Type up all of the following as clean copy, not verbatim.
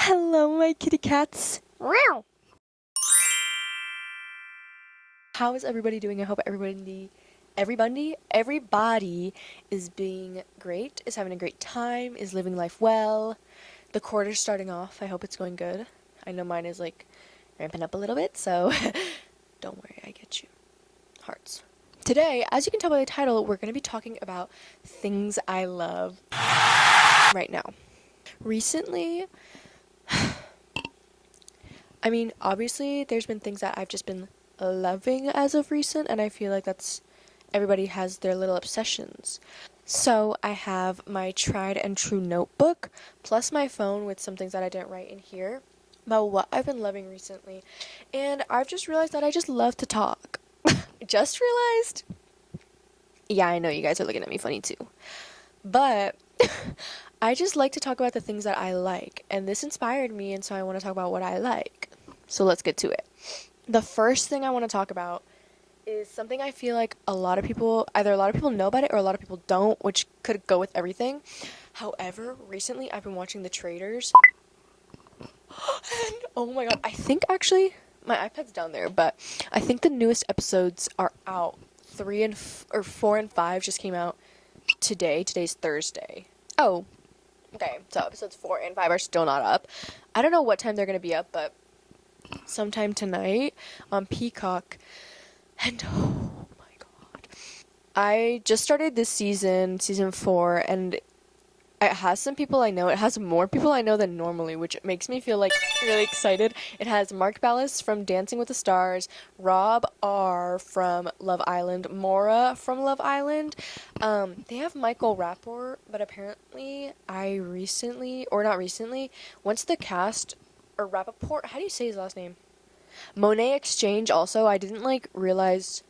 Hello, my kitty cats. Wow. How is everybody doing? I hope everybody is being great, is having a great time, is living life well. The quarter's starting off. I hope it's going good. I know mine is like ramping up a little bit, so don't worry, I get you. Hearts. Today, as you can tell by the title, we're going to be talking about things I love right now. Recently, I mean, obviously, there's been things that I've just been loving as of recent, and I feel like everybody has their little obsessions. So I have my tried and true notebook, plus my phone with some things that I didn't write in here about what I've been loving recently. And I've just realized that I just love to talk. Just realized. Yeah, I know you guys are looking at me funny too. But I just like to talk about the things that I like, and this inspired me, and so I want to talk about what I like. So let's get to it. The first thing I want to talk about is something I feel like either a lot of people know about it or a lot of people don't, which could go with everything. However, recently I've been watching the Traitors. And oh my god, I think actually my iPad's down there, but I think the newest episodes are out. 4 and 5 just came out today. Today's Thursday. Oh, okay. So episodes 4 and 5 are still not up. I don't know what time they're gonna be up, but sometime tonight on Peacock. And oh my god, I just started this season 4, and it has some people I know. It has more people I know than normally, which makes me feel like really excited. It has Mark Ballas from Dancing with the Stars, Rob R from Love Island, Maura from Love Island. They have Michael Rapport, but apparently once the cast, or Rappaport, how do you say his last name? Monet Exchange also, I didn't realize.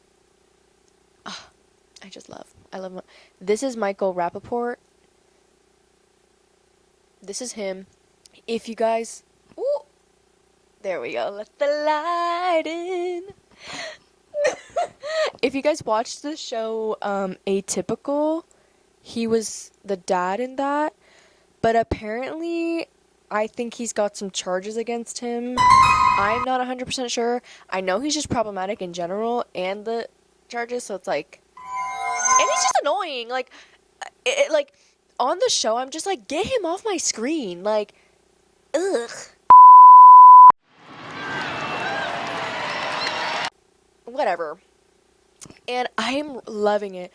I love this is Michael Rappaport. This is him. If you guys, ooh, there we go. Let the light in. If you guys watched the show Atypical, he was the dad in that. But apparently, I think he's got some charges against him. I'm not 100% sure. I know he's just problematic in general and the charges, so it's like, and he's just annoying. On the show, I'm just like, get him off my screen. Like, ugh. Whatever. And I am loving it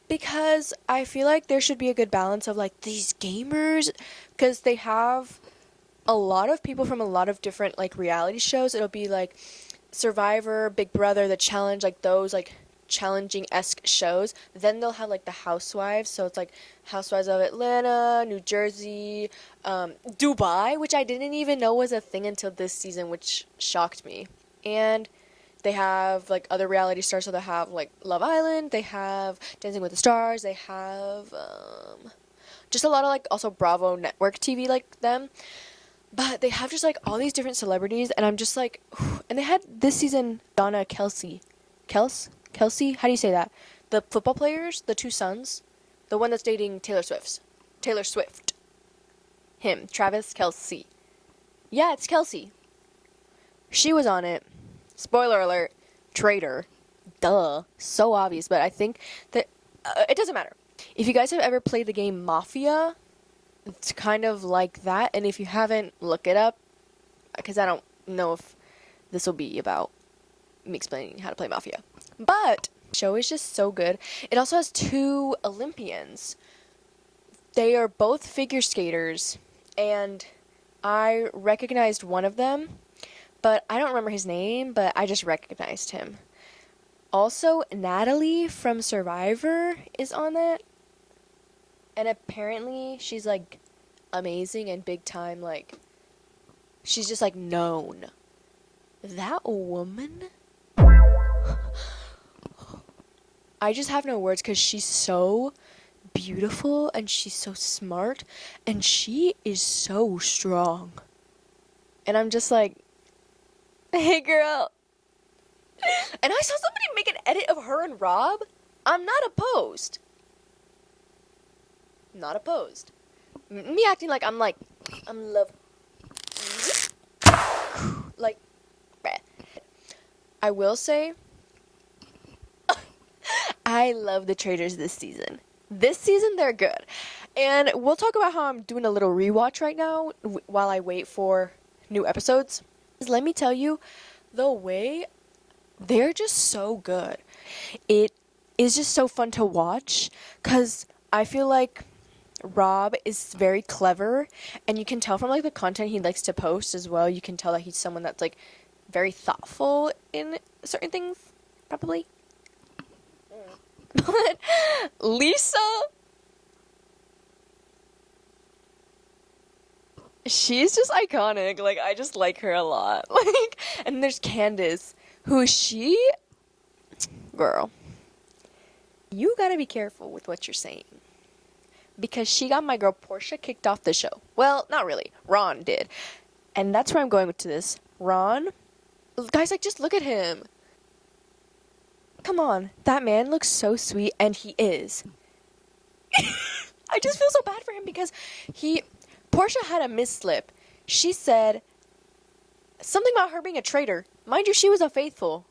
because I feel like there should be a good balance of these gamers, because they have a lot of people from a lot of different reality shows. It'll be like Survivor, Big Brother, The Challenge, those challenging-esque shows. Then they'll have the Housewives, so it's Housewives of Atlanta, New Jersey, Dubai, which I didn't even know was a thing until this season, which shocked me. And they have other reality stars, so they have Love Island, they have Dancing with the Stars, they have just a lot of also Bravo Network TV them. But they have just all these different celebrities, and I'm just and they had this season Donna Kelsey, how do you say that? The football players, the two sons, the one that's dating Taylor Swift. Him, Travis Kelce. Yeah, it's Kelsey. She was on it. Spoiler alert, traitor. Duh. So obvious, but I think that it doesn't matter. If you guys have ever played the game Mafia, it's kind of like that, and if you haven't, look it up, because I don't know if this will be about me explaining how to play Mafia. But the show is just so good. It also has 2 Olympians. They are both figure skaters, and I recognized one of them, but I don't remember his name, but I just recognized him. Also, Natalie from Survivor is on it, and apparently she's amazing and big time, she's just known. That woman, I just have no words, because she's so beautiful and she's so smart and she is so strong. And I'm just hey girl. And I saw somebody make an edit of her and Rob. I'm not opposed. Not opposed. Me acting I'm love I will say, I love the traitors this season. This season, they're good. And we'll talk about how I'm doing a little rewatch right now while I wait for new episodes. Let me tell you, the way they're just so good. It is just so fun to watch because I feel like Rob is very clever, and you can tell from like the content he likes to post as well. You can tell that he's someone that's like very thoughtful in certain things, probably. But Lisa, she's just iconic. Like, I just like her a lot. Like, and there's Candace, who girl, you gotta be careful with what you're saying. Because she got my girl Portia kicked off the show. Well, not really. Ron did. And that's where I'm going to this. Ron, guys, like, just look at him. Come on. That man looks so sweet, and he is. I just feel so bad for him because Portia had a mislip. She said something about her being a traitor. Mind you, she was a faithful.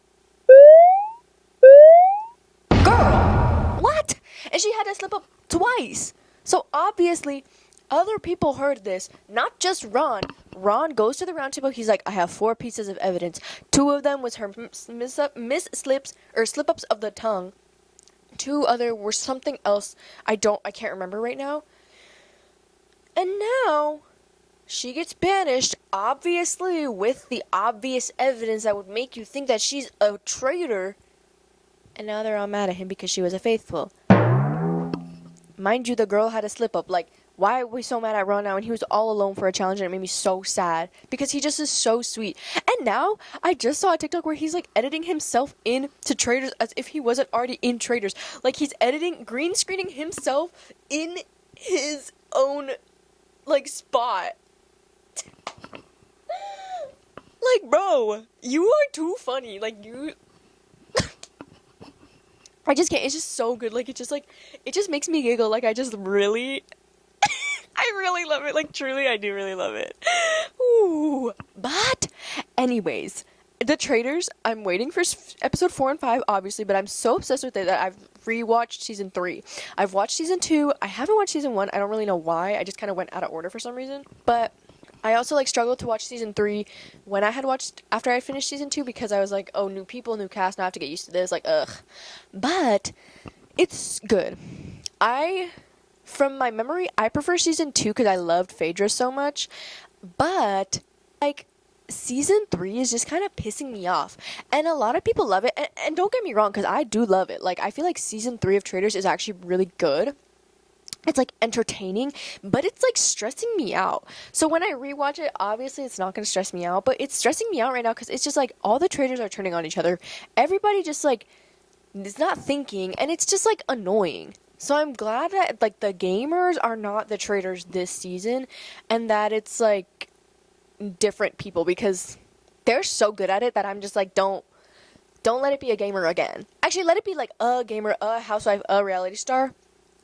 Girl! What? And she had to slip up twice. So obviously, other people heard this, not just Ron. Ron goes to the round table. He's like, I have 4 pieces of evidence. 2 of them was her slip-ups of the tongue. 2 other were something else. I can't remember right now. And now, she gets banished, obviously with the obvious evidence that would make you think that she's a traitor. And now they're all mad at him because she was a faithful. Mind you, the girl had a slip-up. Like, why are we so mad at Ron now? And he was all alone for a challenge, and it made me so sad. Because he just is so sweet. And now, I just saw a TikTok where he's, like, editing himself into Traitors as if he wasn't already in Traitors. Like, he's green screening himself in his own, like, spot. Like, bro, you are too funny. Like, you... I just can't. It's just so good. Like, it just makes me giggle. Like, I just really... I really love it. Like, truly, I do really love it. Ooh. But, anyways, the Traitors, I'm waiting for episode 4 and 5, obviously, but I'm so obsessed with it that I've rewatched season 3. I've watched season 2. I haven't watched season 1. I don't really know why. I just kind of went out of order for some reason. But I also, like, struggled to watch season 3 when I had watched, after I finished season 2, because I was like, oh, new people, new cast, now I have to get used to this. Like, ugh. But it's good. From my memory, I prefer season 2 because I loved Phaedra so much. But, like, season 3 is just kind of pissing me off. And a lot of people love it. And don't get me wrong, because I do love it. Like, I feel like season 3 of Traitors is actually really good. It's, like, entertaining, but it's, like, stressing me out. So when I rewatch it, obviously it's not going to stress me out, but it's stressing me out right now because it's just, like, all the traitors are turning on each other. Everybody just, like, is not thinking, and it's just, like, annoying. So I'm glad that, like, the gamers are not the traitors this season, and that it's, like, different people, because they're so good at it that I'm just, like, don't let it be a gamer again. Actually, let it be, like, a gamer, a housewife, a reality star.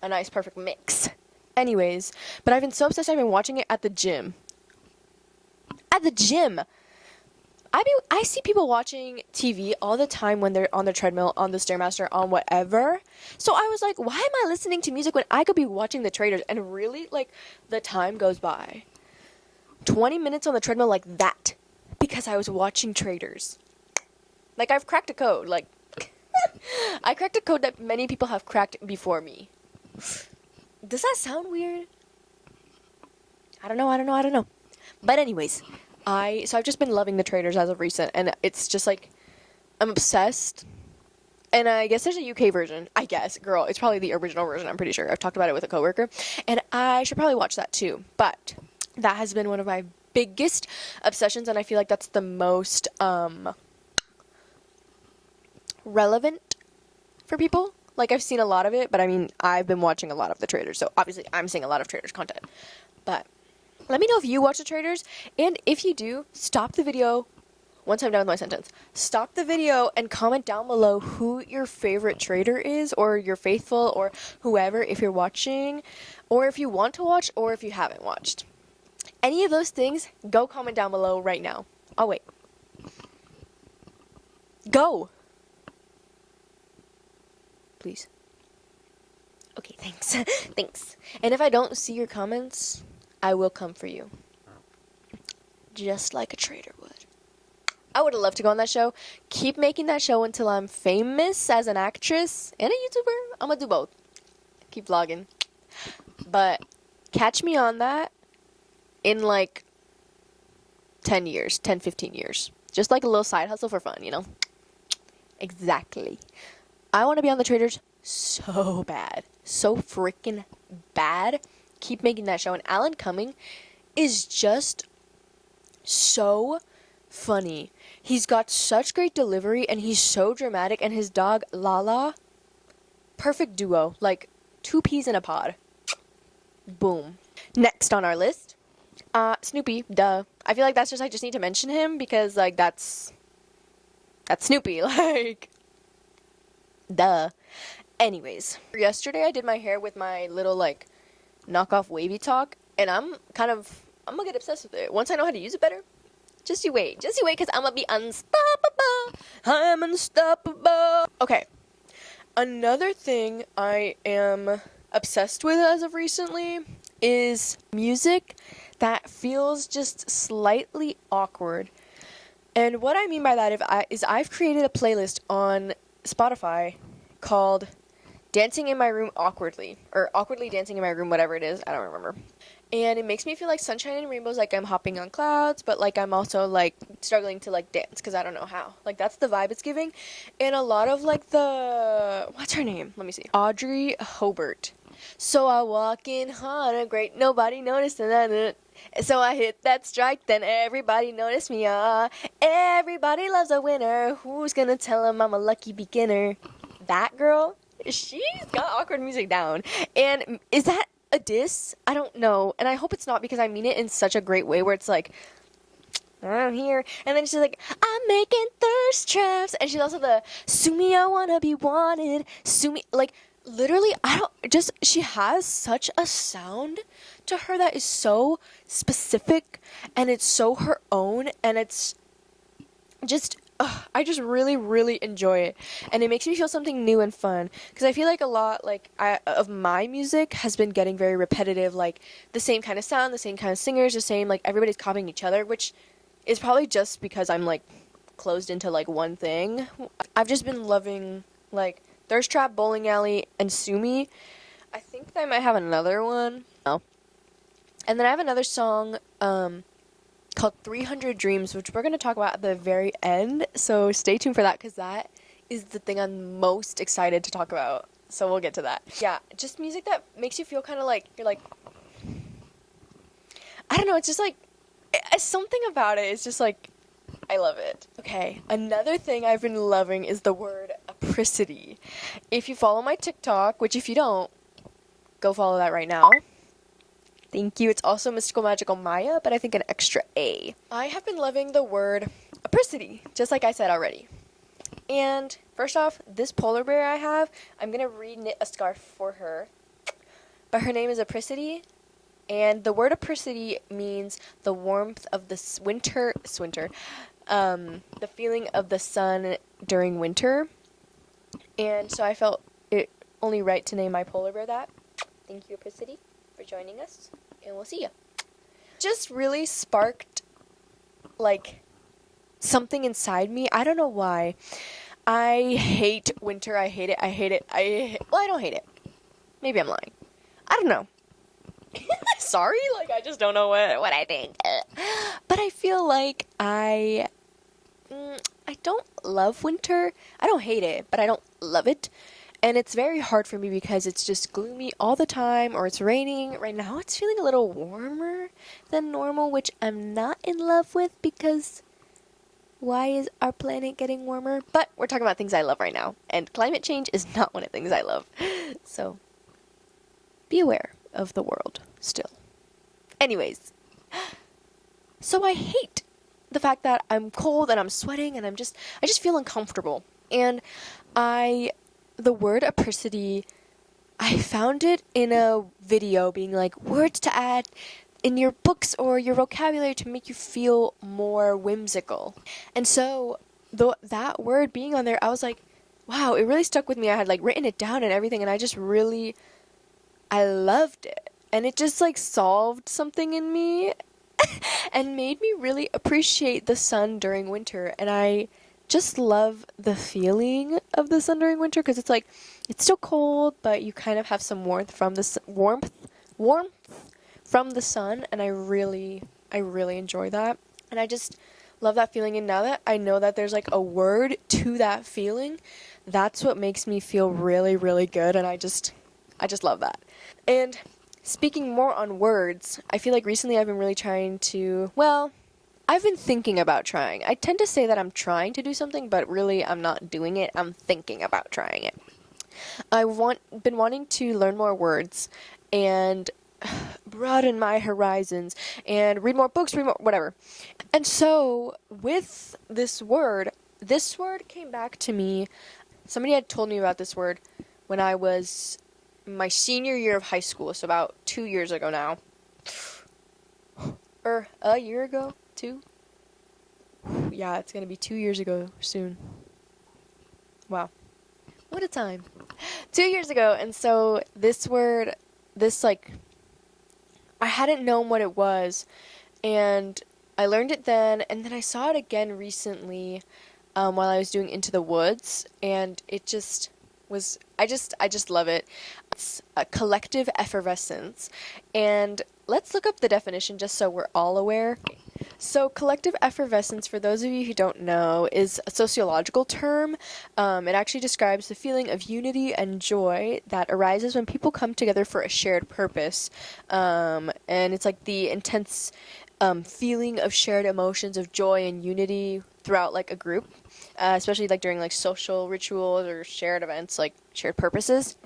A nice, perfect mix. Anyways, but I've been so obsessed, I've been watching it at the gym. At the gym! I see people watching TV all the time when they're on the treadmill, on the Stairmaster, on whatever. So I was like, why am I listening to music when I could be watching the Traitors? And really, like, the time goes by. 20 minutes on the treadmill like that. Because I was watching Traitors. Like, I've cracked a code. Like, I cracked a code that many people have cracked before me. Does that sound weird? I don't know. But anyways, so I've just been loving the Traitors as of recent, and it's just like, I'm obsessed. And I guess there's a UK version. I guess, girl, it's probably the original version, I'm pretty sure. I've talked about it with a coworker, and I should probably watch that too. But that has been one of my biggest obsessions, and I feel like that's the most relevant for people. Like, I've seen a lot of it, but I mean, I've been watching a lot of the Traitors, so obviously I'm seeing a lot of Traitors content. But let me know if you watch the Traitors, and if you do, stop the video. Once I'm done with my sentence, stop the video and comment down below who your favorite traitor is, or your faithful, or whoever, if you're watching, or if you want to watch, or if you haven't watched. Any of those things, go comment down below right now. I'll wait. Go! Please. Okay, thanks. Thanks. And if I don't see your comments, I will come for you. Just like a traitor would. I would have loved to go on that show. Keep making that show until I'm famous as an actress and a YouTuber. I'm gonna do both. Keep vlogging. But catch me on that in like 10 years, 10, 15 years. Just like a little side hustle for fun, you know? Exactly. I want to be on the Traitors so bad. So freaking bad. Keep making that show. And Alan Cumming is just so funny. He's got such great delivery and he's so dramatic. And his dog, Lala, perfect duo. Like 2 peas in a pod. Boom. Next on our list, Snoopy, duh. I feel like that's just, I just need to mention him because, like, that's Snoopy, like, duh. Anyways, yesterday I did my hair with my little, like, knockoff wavy talk, and I'm gonna get obsessed with it. Once I know how to use it better, just you wait, because I'm gonna be unstoppable. I'm unstoppable. Okay, another thing I am obsessed with as of recently is music that feels just slightly awkward. And what I mean by that is I've created a playlist on Spotify called Dancing in My Room Awkwardly, or Awkwardly Dancing in My Room, whatever it is, I don't remember. And it makes me feel like sunshine and rainbows, like I'm hopping on clouds, but like I'm also like struggling to like dance because I don't know how. Like that's the vibe it's giving. And a lot of like what's her name? Let me see. Audrey Hobart. So I walk in on a great, nobody noticed, and so I hit that strike, then everybody noticed me, everybody loves a winner, who's gonna tell him I'm a lucky beginner? That girl, she's got awkward music down, and is that a diss? I don't know, and I hope it's not because I mean it in such a great way where it's like, I'm here, and then she's like, I'm making thirst traps, and she's also the, sue me, I wanna be wanted, sue me, like, literally, she has such a sound to her that is so specific, and it's so her own, and it's just, I just really, really enjoy it, and it makes me feel something new and fun, because I feel like a lot, like, of my music has been getting very repetitive, like, the same kind of sound, the same kind of singers, the same, like, everybody's copying each other, which is probably just because I'm, like, closed into, like, one thing. I've just been loving, like, Thirst Trap, Bowling Alley, and Sue Me. I think I might have another one. Oh. And then I have another song called 300 Dreams, which we're going to talk about at the very end. So stay tuned for that, because that is the thing I'm most excited to talk about. So we'll get to that. Yeah, just music that makes you feel kind of like, you're like, I don't know, it's just like, something about it is just like, I love it. Okay, another thing I've been loving is the word apricity. If you follow my TikTok, which if you don't, go follow that right now. Thank you. It's also Mystical Magical Maya, but I think an extra A. I have been loving the word apricity, just like I said already. And first off, this polar bear I have, I'm going to re-knit a scarf for her. But her name is Apricity. And the word apricity means the warmth of the the feeling of the sun during winter. And so I felt it only right to name my polar bear that. Thank you, Apricity, for joining us, and we'll see ya. Just really sparked, like, something inside me. I don't know why. I hate winter. I hate it. Well, I don't hate it. Maybe I'm lying. I don't know. Sorry? Like, I just don't know what I think. But I feel like I don't love winter. I don't hate it, but I don't love it. And it's very hard for me because it's just gloomy all the time, or it's raining. Right now it's feeling a little warmer than normal, which I'm not in love with because why is our planet getting warmer? But we're talking about things I love right now, and climate change is not one of the things I love. So be aware of the world still. Anyways, so I hate the fact that I'm cold and I'm sweating and I just feel uncomfortable. And the word apricity, I found it in a video being like words to add in your books or your vocabulary to make you feel more whimsical. And so that word being on there, I was like, wow, it really stuck with me. I had like written it down and everything, and I loved it. And it just like solved something in me and made me really appreciate the sun during winter. And I just love the feeling of the sun during winter because it's like it's still cold, but you kind of have some warmth from the warmth from the sun, and I really enjoy that. And I just love that feeling. And now that I know that there's like a word to that feeling, that's what makes me feel really, really good. And I just love that. And speaking more on words, I feel like recently I've been really trying to, well, I've been thinking about trying. I tend to say that I'm trying to do something, but really I'm not doing it. I'm thinking about trying it. Been wanting to learn more words and broaden my horizons and read more books, read more whatever. And so with this word came back to me. Somebody had told me about this word when I was my senior year of high school, so about 2 years ago now. Or a year ago? 2? Yeah, it's gonna be 2 years ago soon. Wow. What a time. 2 years ago, and so this word, I hadn't known what it was, and I learned it then, and then I saw it again recently while I was doing Into the Woods, and it just was, I just love it. It's a collective effervescence, and let's look up the definition just so we're all aware. So collective effervescence, for those of you who don't know, is a sociological term. It actually describes the feeling of unity and joy that arises when people come together for a shared purpose. And it's like the intense feeling of shared emotions of joy and unity throughout like a group, especially like during like social rituals or shared events, like shared purposes.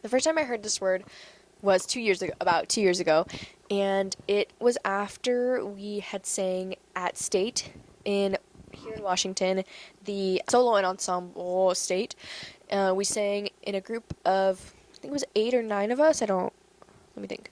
The first time I heard this word was about 2 years ago, and it was after we had sang at State here in Washington, the solo and ensemble State. We sang in a group of, I think it was 8 or 9 of us. Let me think.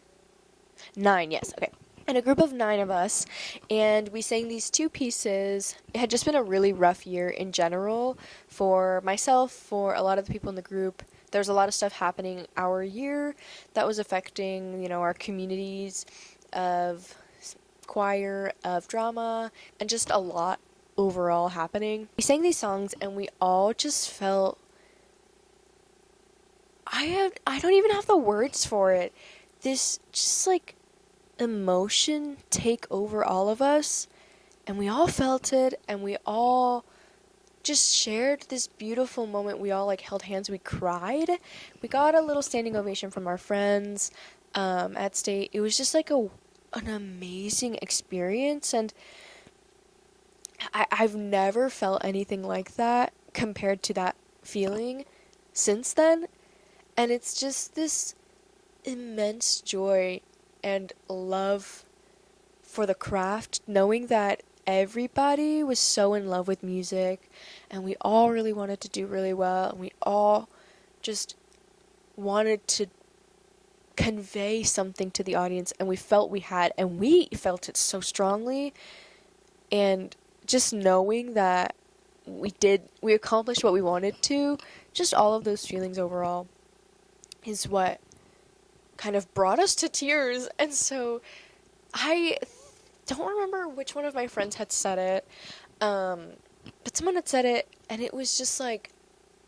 9, yes, okay. And a group of 9 of us, and we sang these 2 pieces. It had just been a really rough year in general for myself, for a lot of the people in the group. There's a lot of stuff happening our year that was affecting, our communities of choir, of drama, and just a lot overall happening. We sang these songs and we all just felt, I don't even have the words for it. This just like emotion take over all of us, and we all felt it, and we all just shared this beautiful moment. We all like held hands, we cried, we got a little standing ovation from our friends at State. It was just like an amazing experience, and I've never felt anything like that compared to that feeling since then. And it's just this immense joy and love for the craft, knowing that everybody was so in love with music, and we all really wanted to do really well, and we all just wanted to convey something to the audience, and we felt it so strongly. And just knowing that we accomplished what we wanted to, just all of those feelings overall is what kind of brought us to tears. And so I don't remember which one of my friends had said it, but someone had said it, and it was just like,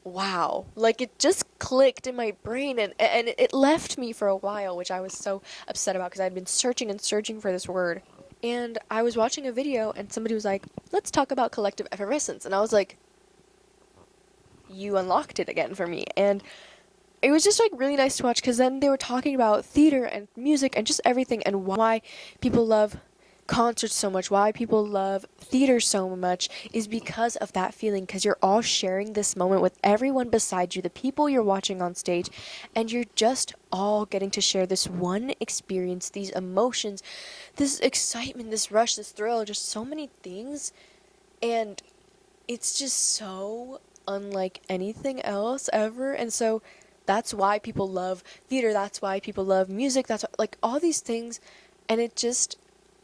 wow, like it just clicked in my brain, and it left me for a while, which I was so upset about because I'd been searching and searching for this word. And I was watching a video, and somebody was like, let's talk about collective effervescence, and I was like, you unlocked it again for me. And it was just like really nice to watch, because then they were talking about theater and music and just everything, and why people love concerts so much, why people love theater so much, is because of that feeling, because you're all sharing this moment with everyone beside you, the people you're watching on stage, and you're just all getting to share this one experience, these emotions, this excitement, this rush, this thrill, just so many things. And it's just so unlike anything else ever. And so that's why people love theater, that's why people love music, that's like all these things. And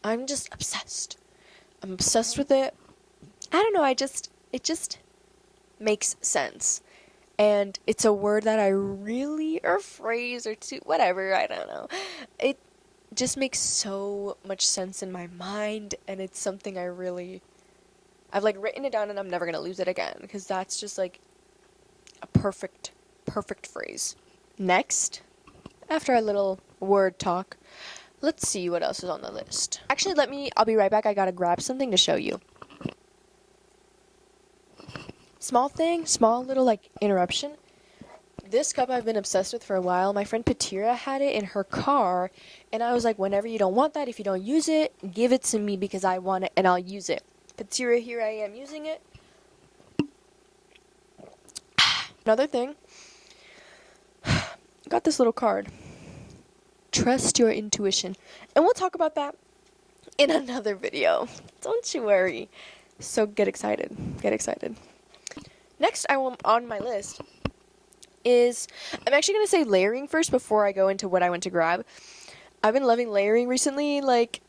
I'm just obsessed. I'm obsessed with it. I don't know, It just makes sense. And it's a word that I really, or phrase, or two, whatever, I don't know. It just makes so much sense in my mind, and it's something I've like written it down and I'm never gonna lose it again, because that's just like a perfect phrase. Next, after our little word talk, let's see what else is on the list. Actually, I'll be right back. I gotta grab something to show you. Small little like interruption. This cup I've been obsessed with for a while. My friend Patira had it in her car, and I was like, whenever you don't want that, if you don't use it, give it to me because I want it and I'll use it. Patira, here I am using it. Another thing, got this little card. Trust your intuition. And we'll talk about that in another video. Don't you worry. So get excited. Next on my list is, I'm actually going to say layering first before I go into what I went to grab. I've been loving layering recently. Like,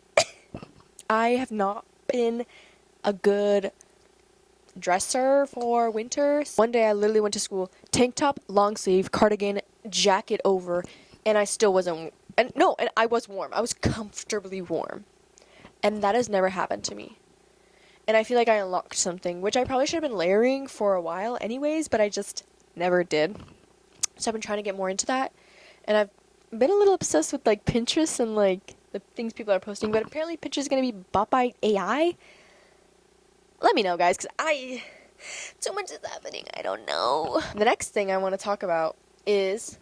I have not been a good dresser for winter. One day I literally went to school, tank top, long sleeve, cardigan, jacket over, and I still wasn't, and I was warm. I was comfortably warm. And that has never happened to me. And I feel like I unlocked something, which I probably should have been layering for a while anyways, but I just never did. So I've been trying to get more into that. And I've been a little obsessed with like Pinterest and like the things people are posting, but apparently Pinterest is going to be bought by AI. Let me know, guys, because too much is happening. I don't know. The next thing I want to talk about is,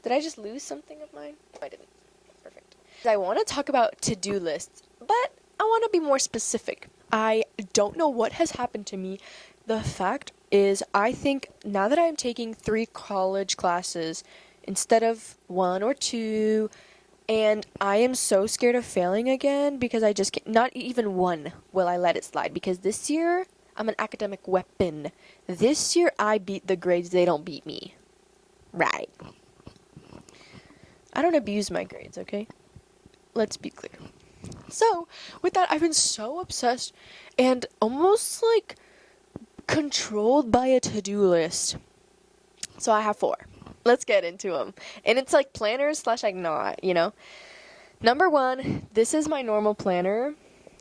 did I just lose something of mine? No, I didn't. Perfect. I want to talk about to-do lists, but I want to be more specific. I don't know what has happened to me. The fact is, I think now that I'm taking 3 college classes instead of 1 or 2, and I am so scared of failing again because I just can't, not even 1 will I let it slide, because this year I'm an academic weapon. This year I beat the grades, they don't beat me. Right. I don't abuse my grades, okay? Let's be clear. So, with that, I've been so obsessed and almost like controlled by a to-do list. So I have 4. Let's get into them. And it's like planners / like not, you know. Number 1, this is my normal planner.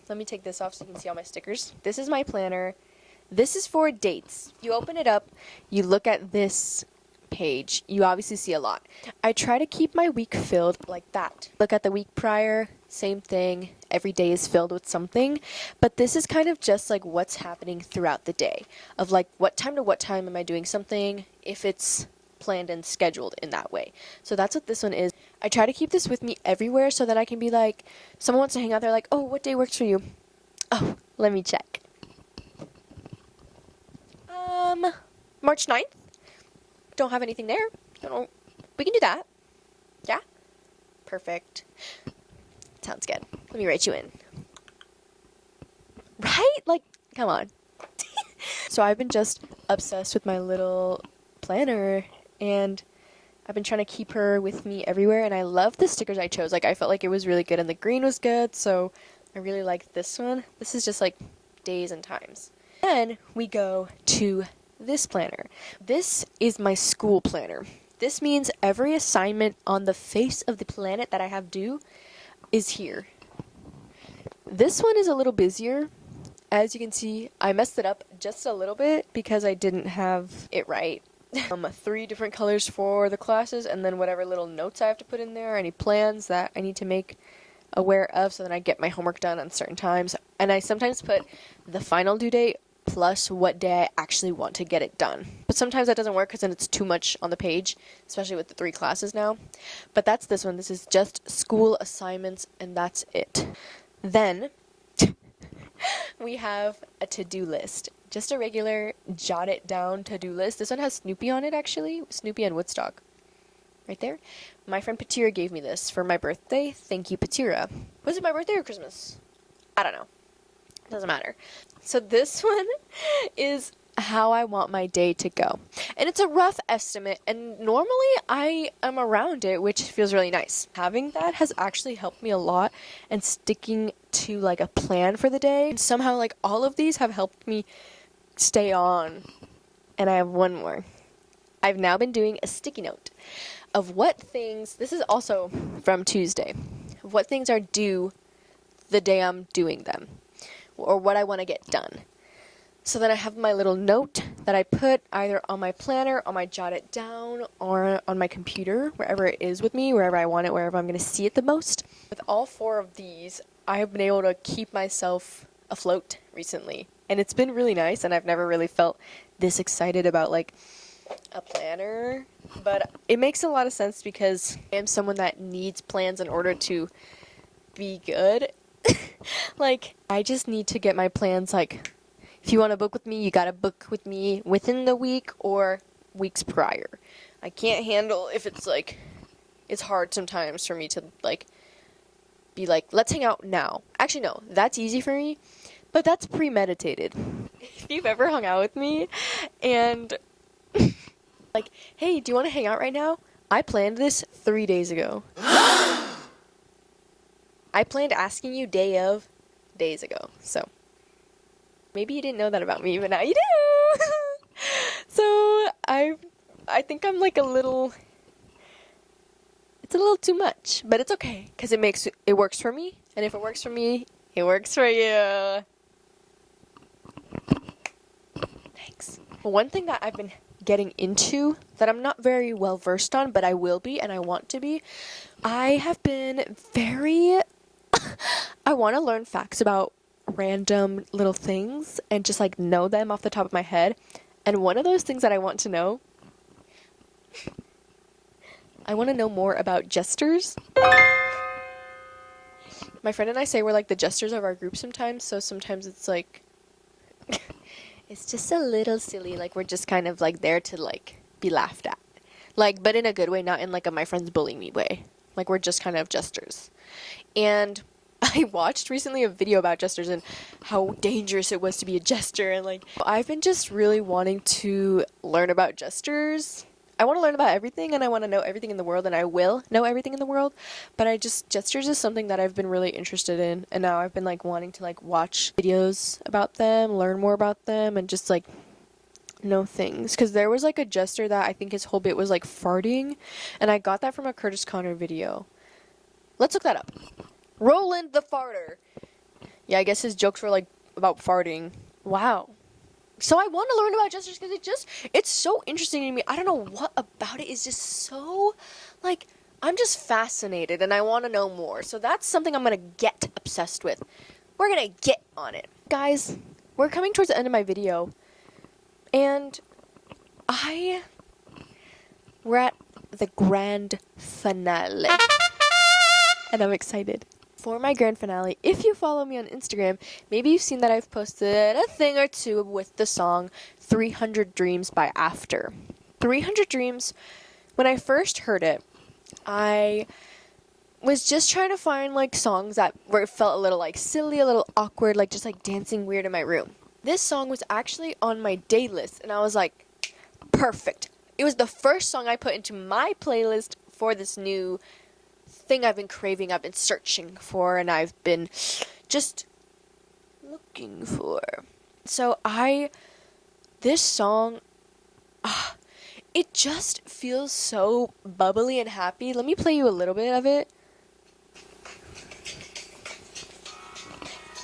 Let me take this off so you can see all my stickers. This is my planner. This is for dates. You open it up, you look at this page, you obviously see a lot. I try to keep my week filled like that. Look at the week prior, same thing. Every day is filled with something, but this is kind of just like what's happening throughout the day, of like what time to what time am I doing something, if it's planned and scheduled in that way. So that's what this one is. I try to keep this with me everywhere so that I can be like, someone wants to hang out there, like, oh, what day works for you? Oh, let me check. March 9th. Don't have anything there. We can do that. Yeah? Perfect. Sounds good. Let me write you in. Right? Like, come on. So I've been just obsessed with my little planner, and I've been trying to keep her with me everywhere, and I love the stickers I chose. Like, I felt like it was really good, and the green was good, so I really liked this one. This is just like days and times. Then we go to this planner. This is my school planner. This means every assignment on the face of the planet that I have due is here. This one is a little busier. As you can see, I messed it up just a little bit because I didn't have it right. 3 different colors for the classes, and then whatever little notes I have to put in there, any plans that I need to make aware of so that I get my homework done on certain times. And I sometimes put the final due date plus what day I actually want to get it done. But sometimes that doesn't work because then it's too much on the page, especially with the 3 classes now. But that's this one. This is just school assignments, and that's it. Then we have a to-do list. Just a regular jot it down to-do list. This one has Snoopy on it, actually. Snoopy and Woodstock. Right there. My friend Patira gave me this for my birthday. Thank you, Patira. Was it my birthday or Christmas? I don't know. Doesn't matter. So this one is how I want my day to go. And it's a rough estimate, and normally I am around it, which feels really nice. Having that has actually helped me a lot, and sticking to like a plan for the day. And somehow like all of these have helped me stay on. And I have one more. I've now been doing a sticky note of what things, this is also from Tuesday, of what things are due the day I'm doing them, or what I want to get done. So then I have my little note that I put either on my planner, on my jot it down, or on my computer, wherever it is with me, wherever I want it, wherever I'm going to see it the most. With all 4 of these, I have been able to keep myself afloat recently. And it's been really nice, and I've never really felt this excited about, like, a planner. But it makes a lot of sense because I am someone that needs plans in order to be good. Like, I just need to get my plans, like, if you want to book with me, you got to book with me within the week or weeks prior. I can't handle if it's, like, it's hard sometimes for me to, like, be like, let's hang out now. Actually, no, that's easy for me, but that's premeditated. If you've ever hung out with me and, like, hey, do you want to hang out right now? I planned this 3 days ago. I planned asking you days ago, so maybe you didn't know that about me, but now you do. So I think I'm like it's a little too much, but it's okay because it works for me, and if it works for me, it works for you. Thanks. One thing that I've been getting into that I'm not very well versed on, but I will be and I want to be, I have been I want to learn facts about random little things and just like know them off the top of my head. And one of those things that I want to know, I want to know more about jesters. My friend and I say we're like the jesters of our group sometimes, so sometimes it's like it's just a little silly, like we're just kind of like there to like be laughed at. Like, but in a good way, not in like a my friends bullying me way. Like we're just kind of jesters. And I watched recently a video about jesters and how dangerous it was to be a jester, and like I've been just really wanting to learn about jesters. I want to learn about everything, and I want to know everything in the world, and I will know everything in the world, but jesters is something that I've been really interested in, and now I've been like wanting to like watch videos about them, learn more about them, and just like know things. Because there was like a jester that I think his whole bit was like farting, and I got that from a Curtis Connor video. Let's look that up. Roland the Farter. Yeah, I guess his jokes were like about farting. Wow. So I want to learn about jesters because it's so interesting to me. I don't know what about it is just so, like, I'm just fascinated and I want to know more. So that's something I'm going to get obsessed with. We're going to get on it. Guys, we're coming towards the end of my video. And we're at the grand finale. And I'm excited. For my grand finale, if you follow me on Instagram, maybe you've seen that I've posted a thing or two with the song 300 Dreams by After. 300 Dreams, when I first heard it, I was just trying to find like songs where it felt a little like silly, a little awkward, like just like dancing weird in my room. This song was actually on my day list, and I was like, perfect. It was the first song I put into my playlist for this new thing I've been craving, I've been searching for, and I've been just looking for. So this song, it just feels so bubbly and happy. Let me play you a little bit of it.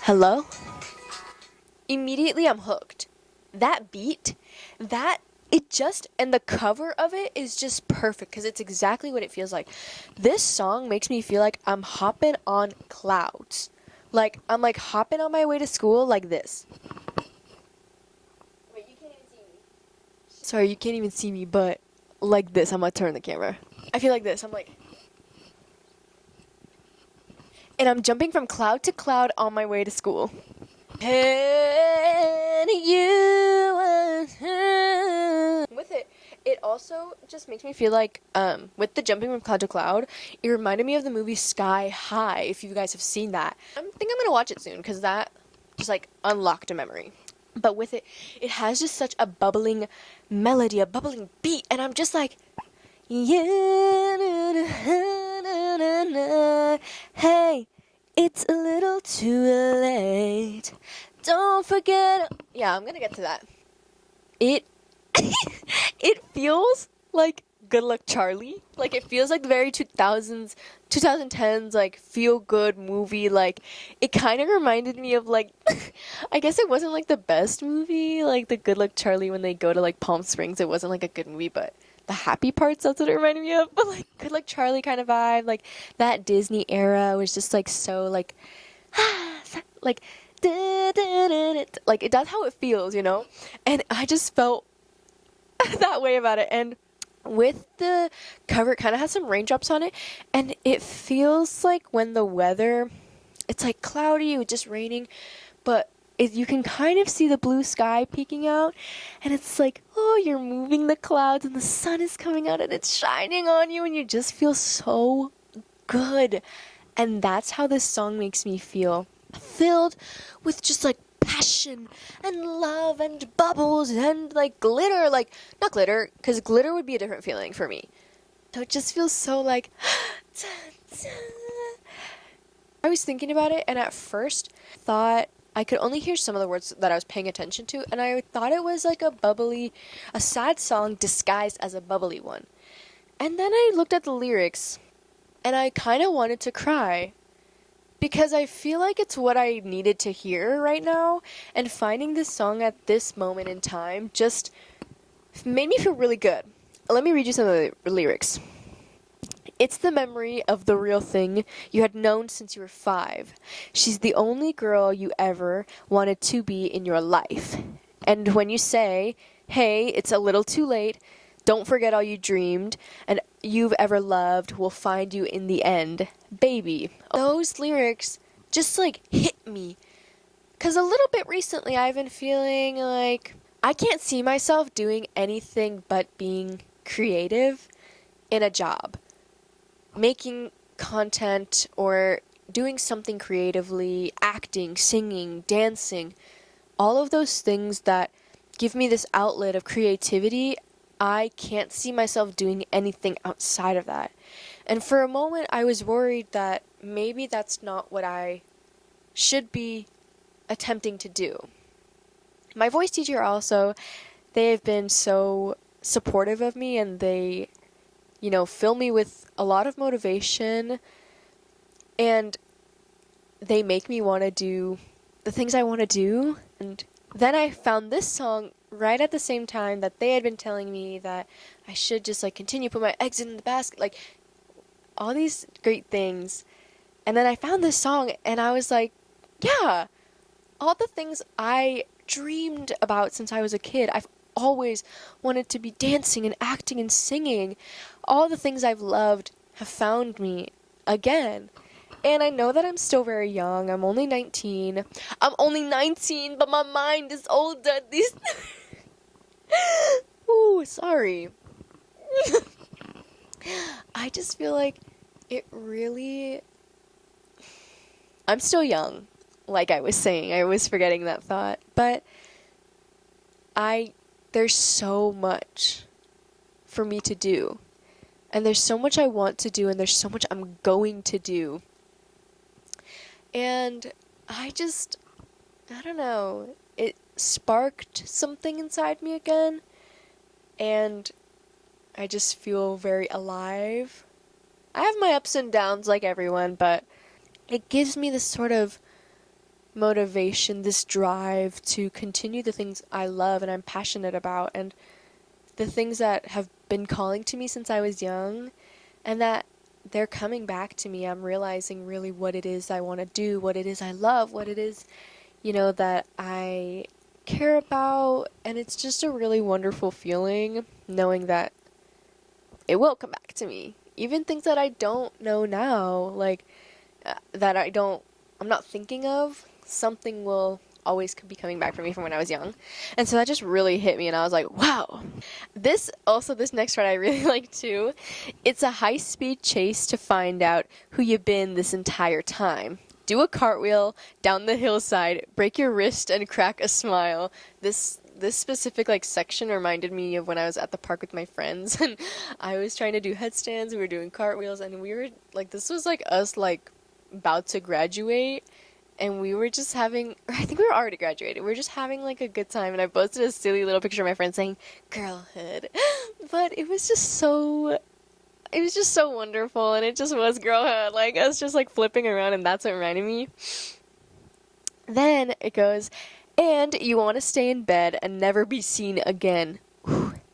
Hello? Immediately I'm hooked. That beat, and the cover of it is just perfect because it's exactly what it feels like. This song makes me feel like I'm hopping on clouds. Like, I'm like hopping on my way to school like this. Wait, you can't even see me. Sorry, you can't even see me, but like this. I'm gonna turn the camera. I feel like this. I'm like... And I'm jumping from cloud to cloud on my way to school. And with it also just makes me feel like, with the jumping from cloud to cloud, it reminded me of the movie Sky High, if you guys have seen that. I think I'm gonna watch it soon, because that just, like, unlocked a memory. But with it has just such a bubbling melody, a bubbling beat, and I'm just like, hey, it's a little too late. Don't forget. Yeah, I'm gonna get to that. it it feels like Good Luck Charlie. Like, it feels like the very 2010s, like, feel-good movie. Like, it kind of reminded me of, like, I guess it wasn't, like, the best movie. Like, the Good Luck Charlie, when they go to, like, Palm Springs, it wasn't, like, a good movie, but the happy parts, that's what it reminded me of. But, like, Good Luck Charlie kind of vibe. Like, that Disney era was just, like, so, like, like, like, that's how it feels, you know? And I just felt that way about it. And with the cover, it kind of has some raindrops on it, and it feels like when the weather, it's like cloudy with just raining, but you can kind of see the blue sky peeking out, and it's like, oh, you're moving the clouds and the sun is coming out and it's shining on you, and you just feel so good. And that's how this song makes me feel, filled with just like passion and love and bubbles and like glitter. Like, not glitter, because glitter would be a different feeling for me. So it just feels so like I was thinking about it, and at first thought I could only hear some of the words that I was paying attention to, and I thought it was like a sad song disguised as a bubbly one. And then I looked at the lyrics, and I kind of wanted to cry, because I feel like it's what I needed to hear right now, and finding this song at this moment in time just made me feel really good. Let me read you some of the lyrics. It's the memory of the real thing you had known since you were 5. She's the only girl you ever wanted to be in your life. And when you say, hey, it's a little too late, don't forget all you dreamed, and you've ever loved will find you in the end, baby. Those lyrics just like hit me. Because a little bit recently I've been feeling like I can't see myself doing anything but being creative in a job. Making content or doing something creatively, acting, singing, dancing, all of those things that give me this outlet of creativity. I can't see myself doing anything outside of that. And for a moment, I was worried that maybe that's not what I should be attempting to do. My voice teacher also, they have been so supportive of me, and they, fill me with a lot of motivation, and they make me want to do the things I want to do. And then I found this song right at the same time that they had been telling me that I should just like continue put my eggs in the basket, like all these great things. And then I found this song, and I was like, yeah, all the things I dreamed about since I was a kid. I've always wanted to be dancing and acting and singing. All the things I've loved have found me again. And I know that I'm still very young. I'm only 19. I'm only 19, but my mind is older. These. Ooh, sorry. I just feel like it really. I'm still young, like I was saying. I was forgetting that thought. But there's so much for me to do. And there's so much I want to do, and there's so much I'm going to do. And I don't know, it sparked something inside me again, and I just feel very alive. I have my ups and downs like everyone, but it gives me this sort of motivation, this drive to continue the things I love and I'm passionate about, and the things that have been calling to me since I was young, and that they're coming back to me. I'm realizing really what it is I want to do, what it is I love, what it is, that I care about. And it's just a really wonderful feeling knowing that it will come back to me. Even things that I don't know now, like that I'm not thinking of, something will always be coming back for me from when I was young. And so that just really hit me, and I was like, wow. This next part I really like too. It's a high-speed chase to find out who you've been this entire time. Do a cartwheel down the hillside, break your wrist and crack a smile. This specific section reminded me of when I was at the park with my friends, and I was trying to do headstands, we were doing cartwheels, and we were this was us about to graduate. and we were just having, or I think we were already graduated. We were just having like a good time, and I posted a silly little picture of my friend saying girlhood. But it was just so wonderful, and it just was girlhood. Like, us just like flipping around, and that's what reminded me. Then it goes, and you want to stay in bed and never be seen again.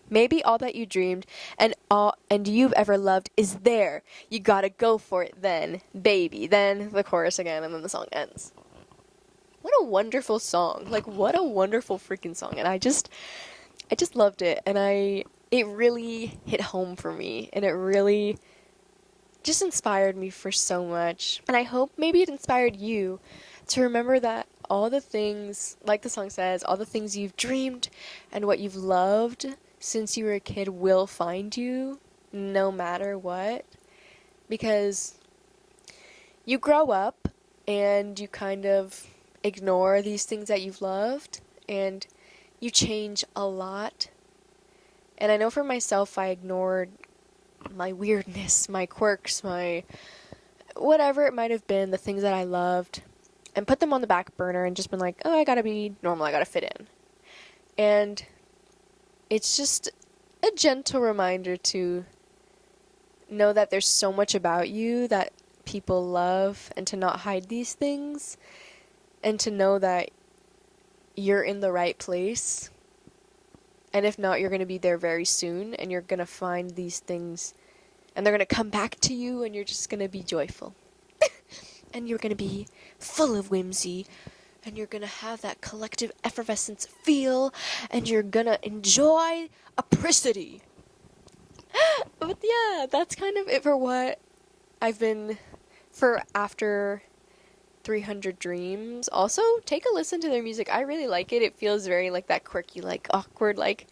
Maybe all that you dreamed and you've ever loved is there. You gotta go for it then, baby. Then the chorus again, and then the song ends. What a wonderful song. Like, what a wonderful freaking song. And I just loved it. And it really hit home for me. And it really just inspired me for so much. And I hope maybe it inspired you to remember that all the things, like the song says, all the things you've dreamed and what you've loved since you were a kid will find you no matter what, because you grow up and you kind of ignore these things that you've loved, and you change a lot. And I know for myself, I ignored my weirdness, my quirks, my whatever it might have been, the things that I loved, and put them on the back burner and just been like, oh, I gotta be normal, I gotta fit in. And it's just a gentle reminder to know that there's so much about you that people love, and to not hide these things, and to know that you're in the right place. And if not, you're going to be there very soon, and you're going to find these things, and they're going to come back to you, and you're just going to be joyful. And you're going to be full of whimsy, and you're going to have that collective effervescence feel, and you're going to enjoy apricity. But yeah, that's kind of it for what I've been for after 300 Dreams. Also, take a listen to their music. I really like it. It feels very like that quirky, like awkward, like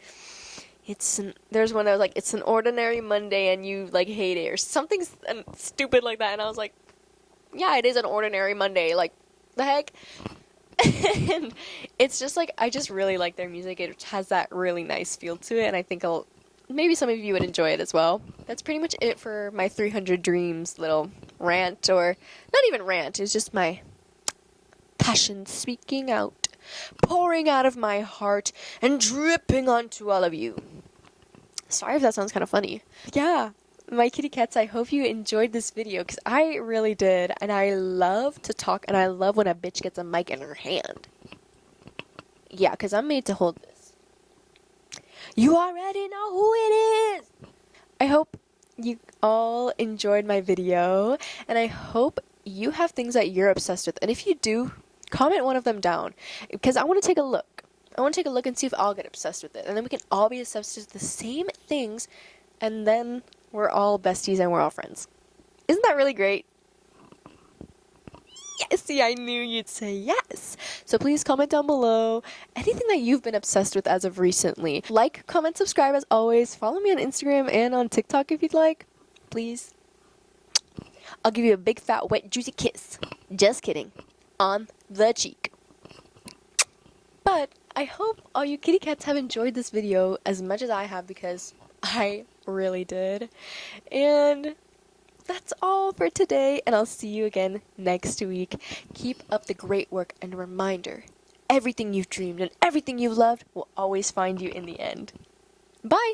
there's one that was like, it's an ordinary Monday and you like hate it, or something stupid like that. And I was like, yeah, it is an ordinary Monday. Like, the heck? And it's just like, I just really like their music. It has that really nice feel to it, and I think maybe some of you would enjoy it as well. That's pretty much it for my 300 Dreams little rant, or not even rant, it's just my passion speaking out, pouring out of my heart and dripping onto all of you. Sorry if that sounds kind of funny. Yeah, my kitty cats, I hope you enjoyed this video, because I really did, and I love to talk, and I love when a bitch gets a mic in her hand. Yeah, because I'm made to hold this. You already know who it is! I hope you all enjoyed my video, and I hope you have things that you're obsessed with. And if you do, comment one of them down, because I want to take a look. I want to take a look and see if I'll get obsessed with it. And then we can all be obsessed with the same things, and then we're all besties and we're all friends. Isn't that really great? Yes, see, I knew you'd say yes. So please comment down below anything that you've been obsessed with as of recently. Like, comment, subscribe as always. Follow me on Instagram and on TikTok if you'd like. Please. I'll give you a big, fat, wet, juicy kiss. Just kidding. On the cheek. But I hope all you kitty cats have enjoyed this video as much as I have, because I really did. And that's all for today, and I'll see you again next week. Keep up the great work, and a reminder, everything you've dreamed and everything you've loved will always find you in the end. Bye!